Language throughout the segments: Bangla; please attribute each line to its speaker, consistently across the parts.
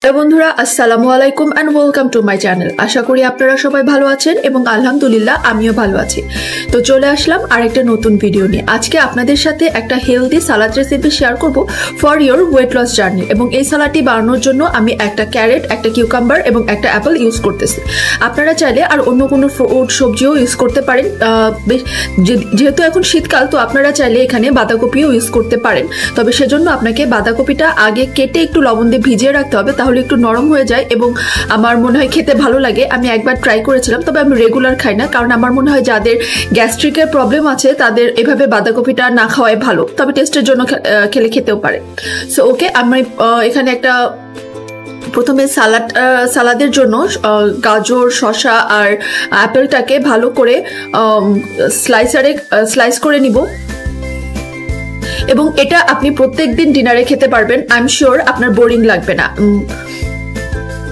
Speaker 1: হ্যালো বন্ধুরা, আসসালামু আলাইকুম and welcome to my channel. আশা করি আপনারা সবাই ভালো আছেন এবং আলহামদুলিল্লাহ আমিও ভালো আছি। তো চলে আসলাম আরেকটা নতুন ভিডিও নিয়ে। আজকে আপনাদের সাথে একটা হেলদি সালাদ রেসিপি শেয়ার করব for your weight loss journey. এবং এই সালাডটি বানানোর জন্য আমি একটা ক্যারেট, একটা কিউকাম্বার এবং একটা অ্যাপেল ইউজ করতেছি। আপনারা চাইলে আর অন্য কোনো ফ্রুট সবজিও ইউজ করতে পারেন। যেহেতু এখন শীতকাল, তো আপনারা চাইলে এখানে বাঁধাকপিও ইউজ করতে পারেন। তবে সেজন্য আপনাকে বাঁধাকপিটা আগে কেটে একটু লবণ দিয়ে ভিজিয়ে রাখতে হবে, তাহলে একটু নরম হয়ে যায় এবং আমার মনে হয় খেতে ভালো লাগে। আমি একবার ট্রাই করেছিলাম, তবে আমি রেগুলার খাই না, কারণ আমার মনে হয় যাদের গ্যাস্ট্রিকের প্রবলেম আছে তাদের এভাবে বাঁধাকপিটা না খাওয়াই ভালো, তবে টেস্টের জন্য খেতেও পারে। সো ওকে, আমি এখানে একটা প্রথমে সালাদের জন্য গাজর, শসা আর অ্যাপেলটাকে ভালো করে স্লাইস করে নিব। এবং এটা আপনি প্রত্যেক দিন ডিনারে খেতে পারবেন। আই এম শিওর আপনার বোরিং লাগবে না।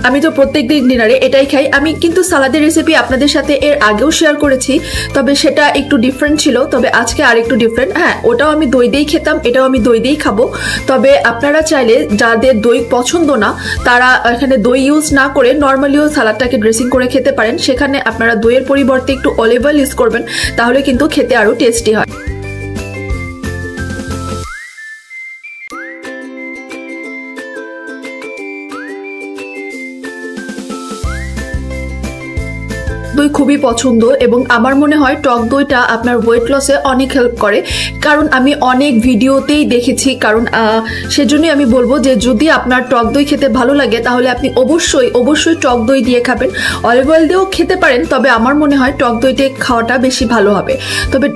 Speaker 1: আমি তো প্রত্যেকদিন ডিনারে এটাই খাই। আমি কিন্তু সালাদের রেসিপি আপনাদের সাথে এর আগেও শেয়ার করেছি, তবে সেটা একটু ডিফারেন্ট ছিল। তবে আজকে আর একটু ডিফারেন্ট। হ্যাঁ, ওটাও আমি দই দিয়েই খেতাম, এটাও আমি দই দিয়েই খাবো। তবে আপনারা চাইলে, যাদের দই পছন্দ না, তারা এখানে দই ইউজ না করে নর্মালিও সালাদটাকে ড্রেসিং করে খেতে পারেন। সেখানে আপনারা দইয়ের পরিবর্তে একটু অলিভ অয়েল ইউজ করবেন, তাহলে কিন্তু খেতে আরও টেস্টি হয়। দই খুবই পছন্দ এবং আমার মনে হয় টক দইটা আপনার ওয়েট লসে অনেক হেল্প করে, কারণ আমি অনেক ভিডিওতেই দেখেছি। কারণ সেজন্যই আমি বলবো যে যদি আপনার টক দই খেতে ভালো লাগে, তাহলে আপনি অবশ্যই টক দই দিয়ে খাবেন। অলিভ অয়েল দিয়েও খেতে পারেন, তবে আমার মনে হয় টক দই দিয়ে খাওয়াটা বেশি ভালো হবে। তবে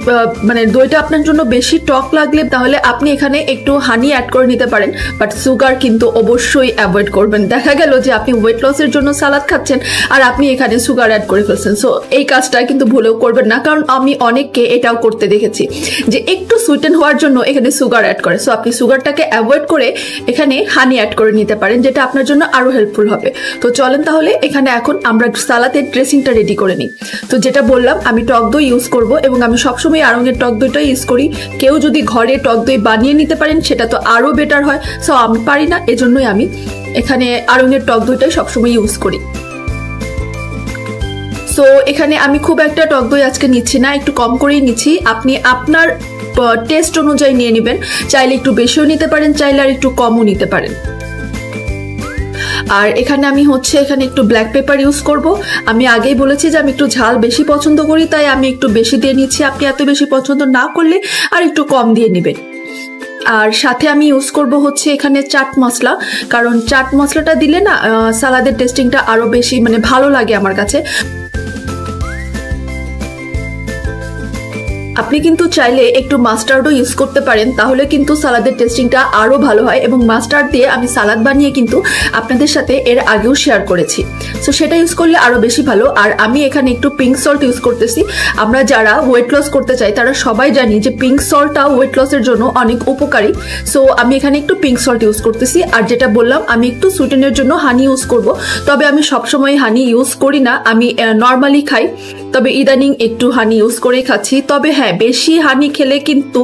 Speaker 1: মানে দইটা আপনার জন্য বেশি টক লাগলে তাহলে আপনি এখানে একটু হানি অ্যাড করে নিতে পারেন, বাট সুগার কিন্তু অবশ্যই অ্যাভয়েড করবেন। দেখা গেল যে আপনি ওয়েট লসের জন্য সালাদ খাচ্ছেন আর আপনি এখানে সুগার অ্যাড করে ফেলছেন। সো এই কাজটা কিন্তু ভুলেও করবেন না, কারণ আমি অনেককে এটাও করতে দেখেছি যে একটু সুইটেন হওয়ার জন্য এখানে সুগার অ্যাড করে। সো আপনি সুগারটাকে অ্যাভয়েড করে এখানে হানি অ্যাড করে নিতে পারেন, যেটা আপনার জন্য আরো হেল্পফুল হবে। তো চলেন তাহলে এখানে এখন আমরা সালাদের ড্রেসিংটা রেডি করে নিই। তো যেটা বললাম, আমি টক দই ইউজ করব এবং আমি সবসময় আড়ঙের টক দইটাই ইউজ করি। কেউ যদি ঘরে টক দই বানিয়ে নিতে পারেন সেটা তো আরো বেটার হয়। সো আমি পারি না, এজন্যই আমি এখানে আড়ঙের টক দইটাই সবসময় ইউজ করি। তো এখানে আমি খুব একটা টক দই আজকে নিচ্ছি না, একটু কম করেই নিচ্ছি। আপনি আপনার টেস্ট অনুযায়ী নিয়ে নেবেন, চাইলে একটু বেশিও নিতে পারেন, চাইলে আর একটু কমও নিতে পারেন। আর এখানে আমি এখানে একটু ব্ল্যাক পেপার ইউজ করব। আমি আগেই বলেছি যে আমি একটু ঝাল বেশি পছন্দ করি, তাই আমি একটু বেশি দিয়ে নিচ্ছি। আপনি এত বেশি পছন্দ না করলে আর একটু কম দিয়ে নেবেন। আর সাথে আমি ইউজ করব এখানে চাট মশলা, কারণ চাট মশলাটা দিলে না সালাদের টেস্টিংটা আরো বেশি মানে ভালো লাগে আমার কাছে। আপনি কিন্তু চাইলে একটু মাস্টার্ডও ইউজ করতে পারেন, তাহলে কিন্তু সালাদের টেস্টিংটা আরো ভালো হয়। এবং মাস্টার্ড দিয়ে আমি সালাদ বানিয়ে কিন্তু আপনাদের সাথে এর আগেও শেয়ার করেছি। সো সেটা ইউজ করলে আরো বেশি ভালো। আর আমি এখানে একটু পিঙ্ক সল্ট ইউজ করতেছি। আমরা যারা ওয়েট লস করতে চাই তারা সবাই জানি যে পিঙ্ক সল্টটা ওয়েট লসের জন্য অনেক উপকারী। সো আমি এখানে একটু পিঙ্ক সল্ট ইউজ করতেছি। আর যেটা বললাম, আমি একটু সুইটেনের জন্য হানি ইউজ করব। তবে আমি সবসময় হানি ইউজ করি না, আমি নর্মালি খাই। তবে ইদানিং একটু হানি ইউজ করেই খাচ্ছি। তবে হ্যাঁ, বেশি হানি খেলে কিন্তু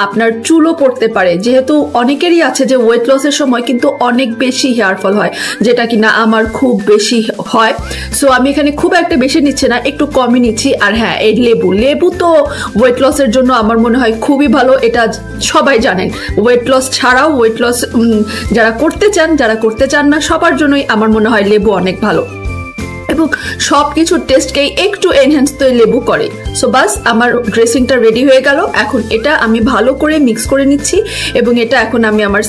Speaker 1: আপনার চুলও পড়তে পারে, যেহেতু অনেকেরই আছে যে ওয়েট লসের সময় কিন্তু অনেক বেশি হেয়ার ফল হয়, যেটা কিনা আমার খুব বেশি হয়। সো আমি এখানে খুব একটা বেশি নিচ্ছি না, একটু কমই নিচ্ছি। আর হ্যাঁ, এই লেবু তো ওয়েট লসের জন্য আমার মনে হয় খুবই ভালো, এটা সবাই জানেন। ওয়েট লস ছাড়াও ওয়েট লস যারা করতে চান না, সবার জন্যই আমার মনে হয় লেবু অনেক ভালো এবং সবকিছুর টেস্টকেই একটু এনহ্যান্স তো লেবু করে। সো বাস, আমার ড্রেসিংটা রেডি হয়ে গেল। এখন এটা আমি ভালো করে মিক্স করে নিচ্ছি এবং এটা এখন আমি আমার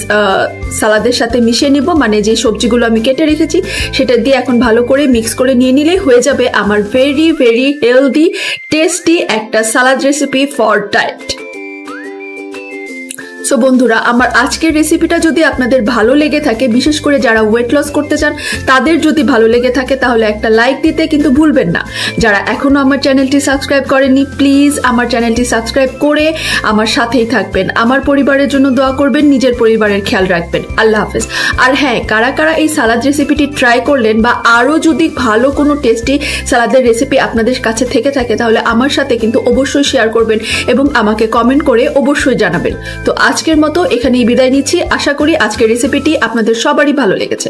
Speaker 1: সালাদের সাথে মিশিয়ে নিব। মানে যে সবজিগুলো আমি কেটে রেখেছি সেটা দিয়ে এখন ভালো করে মিক্স করে নিয়ে নিলেই হয়ে যাবে আমার ভেরি ভেরি হেলদি টেস্টি একটা সালাদ রেসিপি ফর ডায়েট। সো বন্ধুরা, আমার আজকের রেসিপিটা যদি আপনাদের ভালো লেগে থাকে, বিশেষ করে যারা ওয়েট লস করতে চান তাদের যদি ভালো লেগে থাকে, তাহলে একটা লাইক দিতে কিন্তু ভুলবেন না। যারা এখনো আমার চ্যানেলটি সাবস্ক্রাইব করেননি, প্লিজ আমার চ্যানেলটি সাবস্ক্রাইব করে আমার সাথেই থাকবেন। আমার পরিবারের জন্য দোয়া করবেন, নিজের পরিবারের খেয়াল রাখবেন। আল্লাহ হাফেজ। আর হ্যাঁ, কারা কারা এই সালাদ রেসিপিটি ট্রাই করলেন বা আরও যদি ভালো কোনো টেস্টি সালাদের রেসিপি আপনাদের কাছে থেকে থাকে, তাহলে আমার সাথে কিন্তু অবশ্যই শেয়ার করবেন এবং আমাকে কমেন্ট করে অবশ্যই জানাবেন। তো আজকের মতো এখানেই বিদায় নিচ্ছি। আশা করি আজকের রেসিপিটি আপনাদের সবারই ভালো লেগেছে।